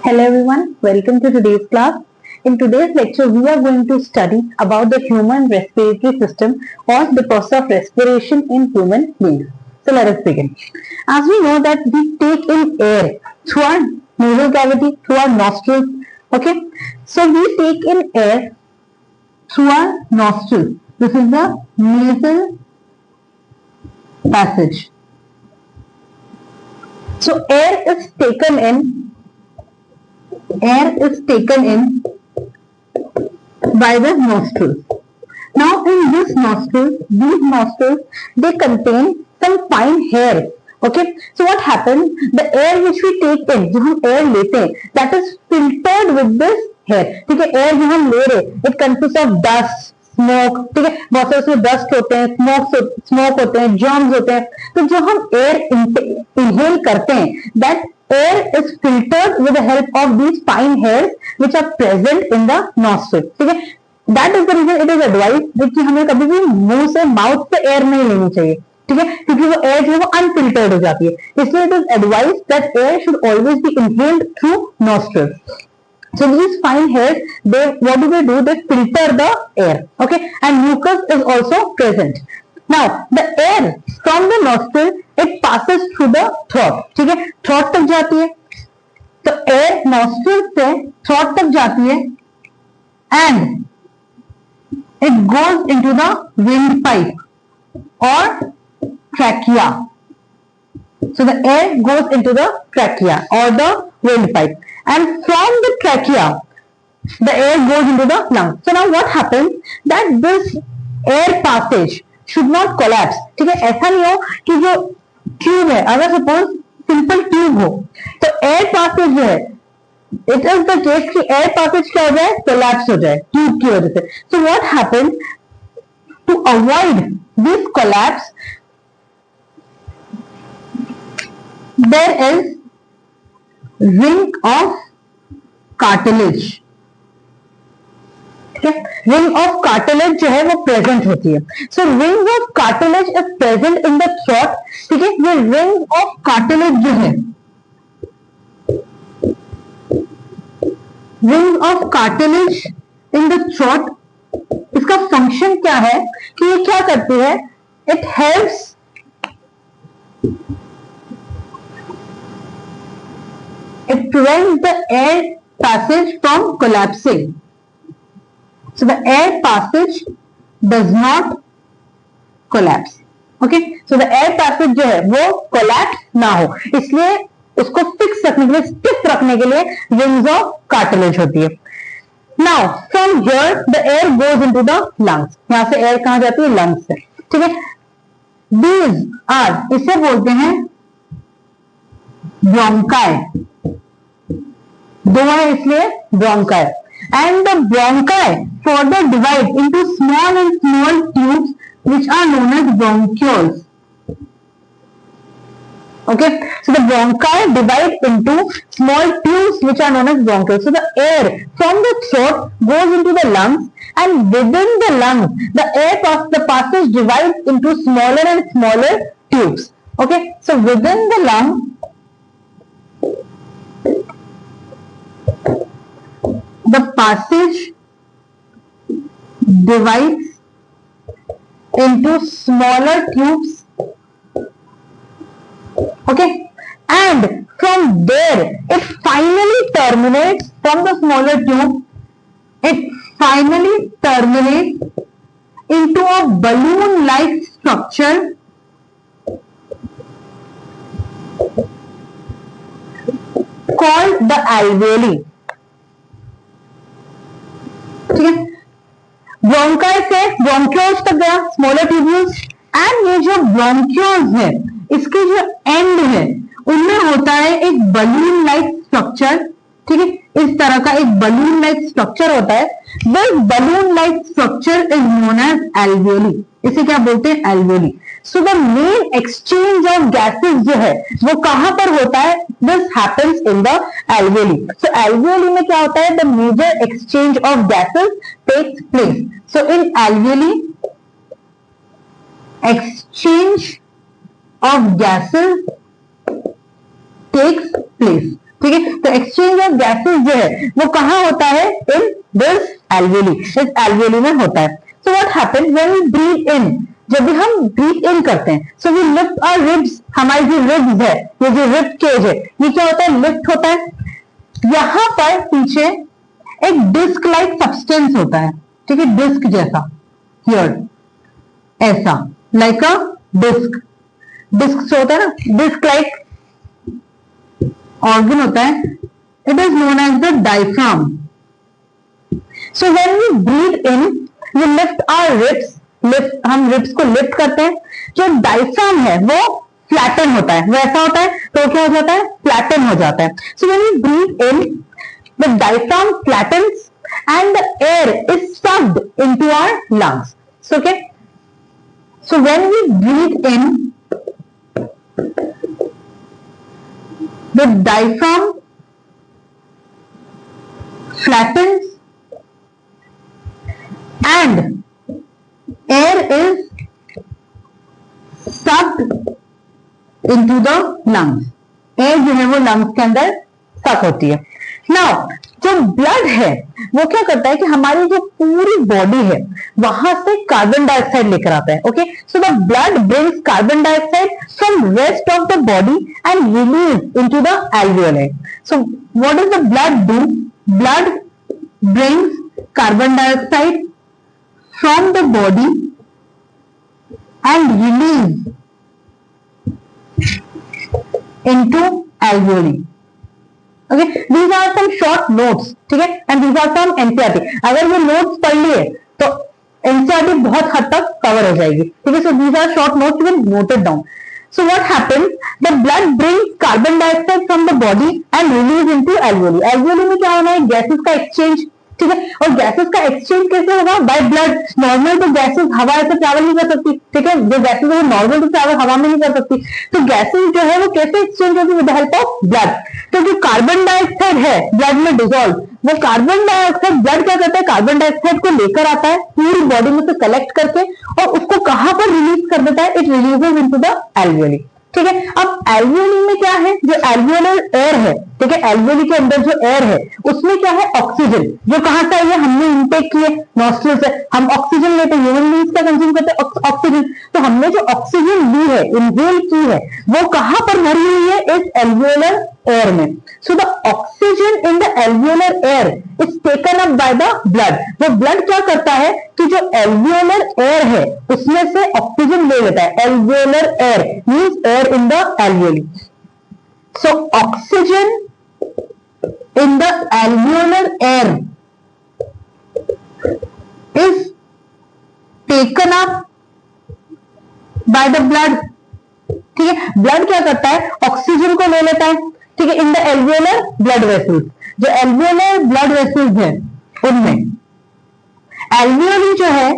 Hello everyone, welcome to today's class. In today's lecture, we are going to study about the human respiratory system or the process of respiration in human beings. So let us begin. As we know that we take in air through our nasal cavity, through our nostrils. Okay, so we take in air through our nostrils. This is the nasal passage. So air is taken in by the nostrils. Now in these nostrils, they contain some fine hairs. Okay, so what happens? The air which we take in, जो हम air लेते हैं, that is filtered with this hair. ठीक है, air जो हम ले रहे, it consists of dust, smoke. ठीक है, बहुत सारे उसमें डस्ट होते हैं, स्मोक होते हैं, जर्म्स होते हैं. तो जो हम एयर इनहेल करते हैं, that air is filtered with the help of these fine hairs which are present in the nostril. ठीक है, that is the reason it is advised कि हमें कभी भी मुंह से माउथ से एयर नहीं लेनी चाहिए. ठीक है, क्योंकि वो एयर जो है वो अनफिल्टर्ड हो जाती है. इसलिए it is advised that air should always be inhaled through nostrils. So these fine hairs, what do? They filter the air. Okay, and mucus is also present. Now the air from the nostril it passes through the throat. ठीक है, throat तक जाती है. तो air nostril से throat तक जाती है and it goes into the windpipe or trachea. So the air goes into the trachea or the windpipe, and from the trachea the air goes into the lung. So now what happens that this air passage should not collapse. ठीक है, ऐसा नहीं हो कि जो tube है, अगर suppose simple tube हो तो एयर पासेज जो है, इट इज द केस कि एयर पासेज क्या हो जाए, कोलैप्स हो जाए ट्यूब की वजह से. So what happens to avoid this collapse, there is ring of cartilage. Ring of cartilage जो है वो प्रेजेंट होती है. So ring of cartilage is present in the throat. ठीक है, ये रिंग ऑफ कार्टिलेज जो है, ring of cartilage in the throat, इसका फंक्शन क्या है कि ये क्या करती है, it helps it prevents the air passage from collapsing. So the air passage does not collapse. Okay, so the air passage जो है वो collapse ना हो, इसलिए उसको फिक्स रखने के लिए, स्टिफ रखने के लिए rings of cartilage होती है. Now from here the air goes into the lungs. यहां से air कहां जाती है, lungs से. ठीक है, these are, इसे बोलते हैं bronchi. दो है इसलिए bronchi. And the bronchi further divide into small tubes which are known as bronchioles. Okay, so the bronchi divide into small tubes which are known as bronchioles. So the air from the throat goes into the lungs, and within the lungs the passage divides into smaller and smaller tubes. Okay, so within the lung the passage divides into smaller tubes. Okay, and from there it finally terminates, from the smaller tube it finally terminates into a balloon like structure called the alveoli. ठीक है, bronchi से bronchioles तक गया, smaller tubules, and ये जो bronchioles है इसके जो एंड है उनमें होता है एक बलून लाइक स्ट्रक्चर. ठीक है, इस तरह का एक बलून लाइक स्ट्रक्चर होता है. This balloon like structure is known as alveoli. इसे क्या बोलते हैं, alveoli. So the main exchange of gases जो है वो कहां पर होता है, this happens in the alveoli. So alveoli में क्या होता है, the major exchange of gases takes place. So in alveoli exchange of gases takes place. ठीक है। तो एक्सचेंज ऑफ गैसेस जो है वो कहाँ होता है, इन दिस एल्वियोली, इस एल्वियोली में होता है। So what happens when we breathe in, जब भी हम ब्रीथ इन करते हैं, so we lift our ribs, हमारी जो रिब्स है, ये जो रिब केज है, ये क्या होता है, लिफ्ट होता है। यहां पर पीछे एक डिस्क लाइक सब्सटेंस होता है, ठीक है, डिस्क जैसा, हियर ऐसा, लाइक अ डिस्क, डिस्क होता है ना, डिस्क लाइक ऑर्गन होता है, it is known as the diaphragm. So when we breathe in we lift our ribs, lift, हम रिब्स को लिफ्ट करते हैं। जो डायफ्राम है वो फ्लैटन होता है, वैसा होता है, तो क्या हो जाता है, फ्लैटन हो जाता है। So when we breathe in the diaphragm flattens and the air is sucked into our lungs. So okay, so when we breathe in the diaphragm flattens and air is sucked into the lungs. Air जो है वो lungs के अंदर सक होती है। Now जो blood है वो क्या करता है कि हमारी जो पूरी बॉडी है वहां से कार्बन डाइऑक्साइड लेकर आता है। Okay, so the blood brings carbon dioxide from rest of the body and release into the alveoli. So what does the blood do? Blood brings carbon dioxide from the body and release into alveoli. Okay, these are some short notes, ठीक है, and these are some NCERT. अगर वो notes पढ़ लिए तो NCERT बहुत हद तक कवर हो जाएगी, ठीक है। So these are short notes, you can note it down. So what happens? The blood brings carbon dioxide from the body and release into alveoli. Alveoli में क्या होना है, गैसेस का एक्सचेंज, ठीक है। और गैसेस का एक्सचेंज कैसे होगा, बाय ब्लड। नॉर्मल तो गैसेस हवा ऐसे ट्रैवल नहीं कर सकती, ठीक है, जो गैसेस है नॉर्मल तो ट्रैवल हवा में नहीं कर सकती, तो गैसेस जो है वो कैसे एक्सचेंज होगी, with the help of blood. तो जो कार्बन डाइऑक्साइड है ब्लड में डिसॉल्व, वो कार्बन डाइऑक्साइड, ब्लड क्या करता है, कार्बन डाइऑक्साइड को लेकर आता है पूरी बॉडी में से कलेक्ट करके, और उसको कहां पर रिलीज कर देता है, it releases into the alveoli, ठीक है। अब एल्वियोली में क्या है, जो एल्वियोलर एयर है, ठीक है, एल्वियोली के अंदर जो एयर है उसमें क्या है, ऑक्सीजन, जो कहां से आई है, हमने इनटेक किए नॉस्ट्रिल से, हम ऑक्सीजन लेते हैं, ह्यूमन बींग्स का कंज्यूम करते हैं ऑक्सीजन, तो हमने जो ऑक्सीजन ली है, इनहेल की है, वो कहां पर भरी हुई है, इस एल्वियोलर एयर में। So the oxygen in the alveolar air is taken up by the blood. वो ब्लड क्या करता है कि जो एल्वियोलर एयर है उसमें से ऑक्सीजन ले लेता है। Alveolar air means air in the alveoli. So oxygen in the alveolar air is taken up by the blood, ठीक है। ब्लड क्या करता है, ऑक्सीजन को ले लेता है, ठीक है, in the alveolar blood vessels. जो एल्वियोलर ब्लड वेसल्स है उनमें एल्वियोली जो है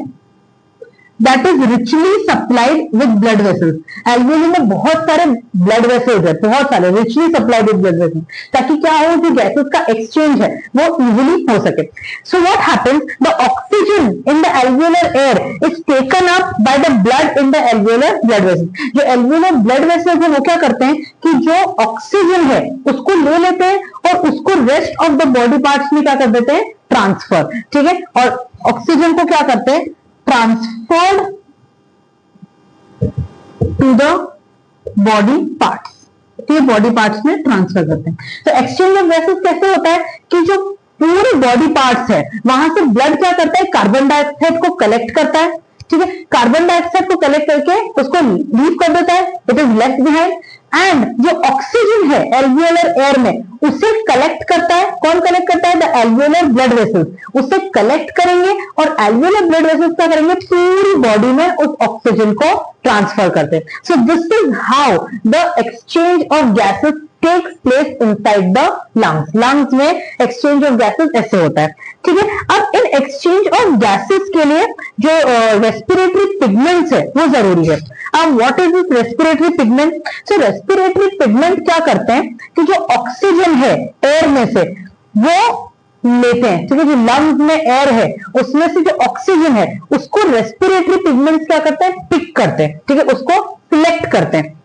that is richly supplied with blood vessels. Alveoli में बहुत सारे ब्लड वेसल्स है, बहुत सारे richly supplied with blood vessels, ताकि क्या हो, जो गैसेस का एक्सचेंज है वो इजीली हो सके। सो what happens, the oxygen in the alveolar air is taken up by the blood in the alveolar blood vessels. जो एल्वियोलर ब्लड वेसल्स है वो क्या करते हैं कि जो ऑक्सीजन है उसको ले लेते हैं और उसको rest of the body parts में क्या कर देते हैं, ट्रांसफर, ठीक है। और ऑक्सीजन को क्या करते हैं, transferred to the body parts, ठीक है, बॉडी पार्ट्स में ट्रांसफर करते हैं। तो एक्सचेंज ऑफ गैसेस कैसे होता है कि जो पूरे बॉडी पार्ट्स है वहां से ब्लड क्या करता है, कार्बन डाइऑक्साइड को कलेक्ट करता है, ठीक है, कार्बन डाइऑक्साइड को कलेक्ट करके उसको लीव कर देता है, it is left behind, and जो ऑक्सीजन है एल्वियोलर एयर में उसे कलेक्ट करता है। कौन कलेक्ट करता है, द एल्वियोलर ब्लड वेसल्स उसे कलेक्ट करेंगे, और एल्वियोलर ब्लड वेसल्स क्या करेंगे, पूरी बॉडी में उस ऑक्सीजन को ट्रांसफर करते हैं। So this is how the exchange of gases takes place inside the lungs. Lungs में एक्सचेंज ऑफ गैसेस ऐसे होता है, ठीक है। अब इन एक्सचेंज ऑफ गैसेस के लिए जो रेस्पिरेटरी पिगमेंट्स है वो जरूरी है। अब what is this respiratory pigment? So respiratory pigment क्या करते हैं कि जो ऑक्सीजन है एयर में से वो लेते हैं, ठीक है, जो लंग्स में एयर है उसमें से जो ऑक्सीजन है उसको रेस्पिरेटरी पिगमेंट्स क्या करते हैं, पिक करते हैं, ठीक है, उसको सिलेक्ट करते हैं।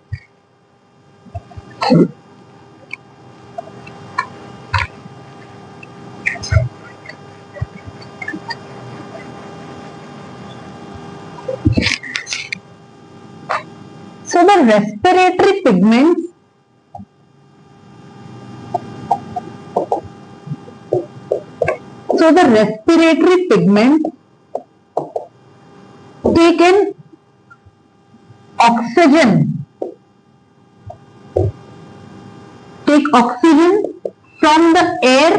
the respiratory pigments take in oxygen from the air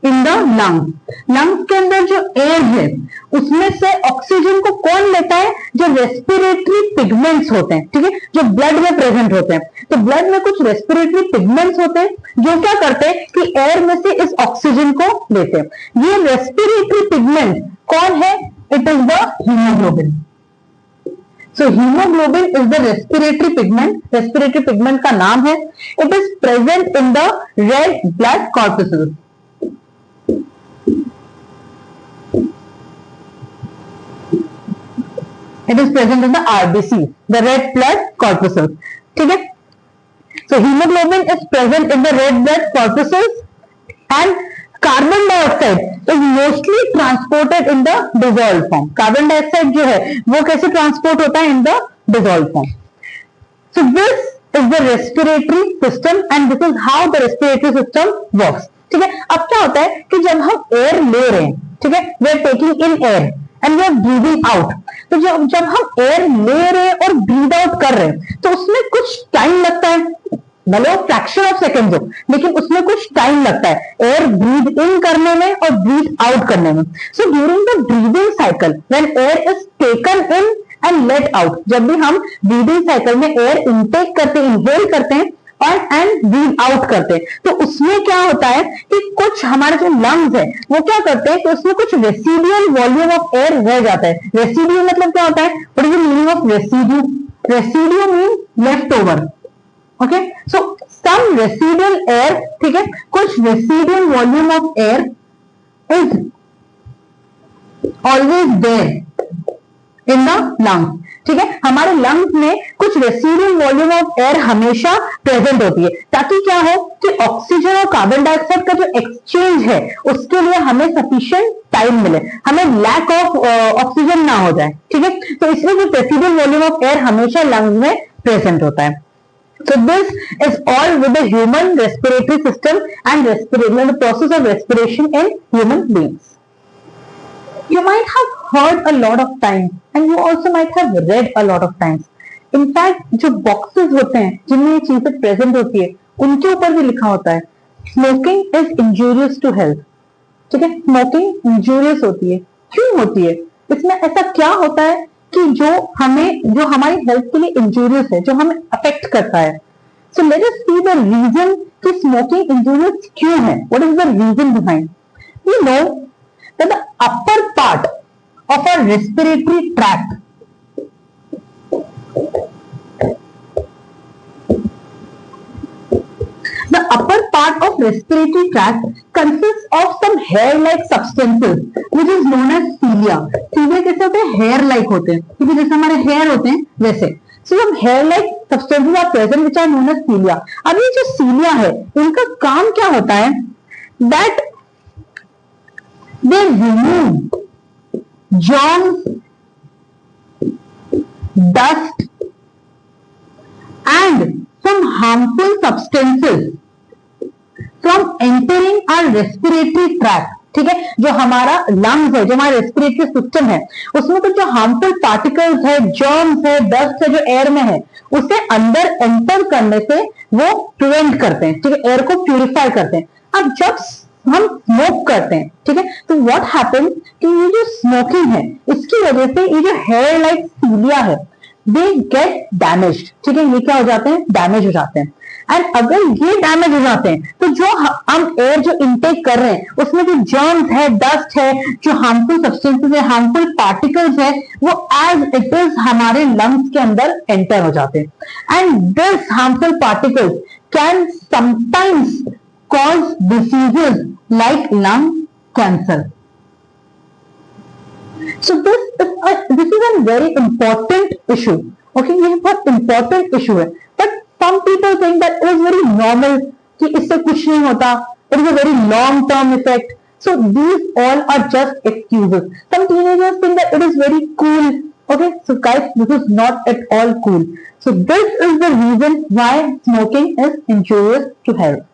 in the lungs. Lungs के अंदर जो एयर है उसमें से ऑक्सीजन को कौन लेता है? जो रेस्पिरेटरी पिगमेंट्स होते हैं, ठीक है, जो ब्लड में प्रेजेंट होते हैं। तो ब्लड में कुछ रेस्पिरेटरी पिगमेंट्स होते हैं जो क्या करते हैं कि एयर में से इस ऑक्सीजन को लेते हैं। ये रेस्पिरेटरी पिगमेंट कौन है? It is the haemoglobin. So hemoglobin is the respiratory pigment. Respiratory pigment का नाम है। It is present in the red blood corpuscles. It is present in the RBC, the red blood corpuscles. ठीक है? So hemoglobin is present in the red blood corpuscles and carbon dioxide is mostly transported in the dissolve form. Carbon dioxide जो है वो कैसे transport होता है? In the dissolve form. So this is the respiratory system and this is how the respiratory system works. ठीक है, अब क्या होता है कि जब हम एयर ले रहे हैं, ठीक है, we are taking in air and we are breathing out. तो जब हम एयर ले रहे हैं और ब्रीद आउट कर रहे हैं तो उसमें कुछ टाइम लगता है, भले वो फ्रैक्शन ऑफ सेकेंड हो, लेकिन उसमें कुछ टाइम लगता है एयर ब्रीद इन करने में और ब्रीद आउट करने में। So during the breathing cycle when air is taken in and let out, जब भी हम ब्रीदिंग साइकिल में एयर इनटेक करते हैं, इनहेल करते हैं और एंड ब्रीद आउट करते हैं, तो उसमें क्या होता है कि कुछ हमारे जो लंग्स है वो क्या करते हैं कि उसमें कुछ रेसिडुअल वॉल्यूम ऑफ एयर रह जाता है। रेसिडुअल मतलब क्या होता है? What is the meaning of residue? Residue mean left over. Okay, so some residual air, ठीक है, कुछ residual volume of air is always there in the lungs. ठीक है, हमारे लंग्स में कुछ रेसिडुअल वॉल्यूम ऑफ एयर हमेशा प्रेजेंट होती है ताकि क्या हो कि ऑक्सीजन और कार्बन डाइऑक्साइड का जो एक्सचेंज है उसके लिए हमें सफिशिएंट टाइम मिले, हमें लैक ऑफ ऑक्सीजन ना हो जाए। ठीक है, तो इसलिए जो रेसिडुअल वॉल्यूम ऑफ एयर हमेशा लंग्स में प्रेजेंट होता है। So this is all with the human respiratory system and the process of respiration in human beings. You might have heard a lot of times and you also might have read a lot of times. In fact, जो boxes होते हैं जिनमें ये चीजें present होती है उनके ऊपर भी लिखा होता है smoking is injurious to health. ठीक है, smoking injurious होती है। क्यों होती है? इसमें ऐसा क्या होता है कि जो हमारी हेल्थ के लिए इंजूरियस है, जो हमें अफेक्ट करता है। So let us see the reason कि स्मोकिंग इंजूरियस क्यों है। What is the reason behind? You know that the upper part of our respiratory tract The upper part of respiratory tract consists of some hair-like substances, which is known as cilia. Cilia कैसे होते हैं? Hair-like होते हैं, ठीक है, जैसे हमारे hair होते हैं वैसे। So some hair-like substances are present, which are known as cilia. अब ये जो cilia है, इनका काम क्या होता है? That they remove germs, dust, and some harmful substances from entering our respiratory tract. ठीक है, जो हमारा लंग्स है, जो हमारा रेस्पिरेटरी सिस्टम है, उसमें कुछ जो हार्मफुल पार्टिकल्स है, जर्म्स है, डस्ट है, जो एयर में है, उसे अंदर एंटर करने से वो प्रिवेंट करते हैं। ठीक है, एयर को प्यूरिफाई करते हैं। अब जब हम स्मोक करते हैं, ठीक है, तो व्हाट हैपन कि ये जो स्मोकिंग है इसकी वजह से ये जो हेयर लाइक सीलिया है दे गेट डैमेज्ड। ठीक है, ये क्या हो जाते हैं? डैमेज हो जाते हैं। एंड अगर ये डैमेज हो जाते हैं तो जो हम एयर जो इनटेक कर रहे हैं उसमें जो जर्म्स है, डस्ट है, जो हार्मफुल सब्सटेंसेस है, हार्मफुल पार्टिकल्स है, वो एज इट इज हमारे लंग्स के अंदर एंटर हो जाते हैं। And this harmful particles can sometimes cause diseases like lung cancer. So this is a very important issue. Okay, ये बहुत important issue है. But some people think that it is very normal कि इससे कुछ नहीं होता. It is a very long term effect. So these all are just excuses. Some teenagers think that it is very cool. Okay, so guys, this is not at all cool. So this is the reason why smoking is injurious to health.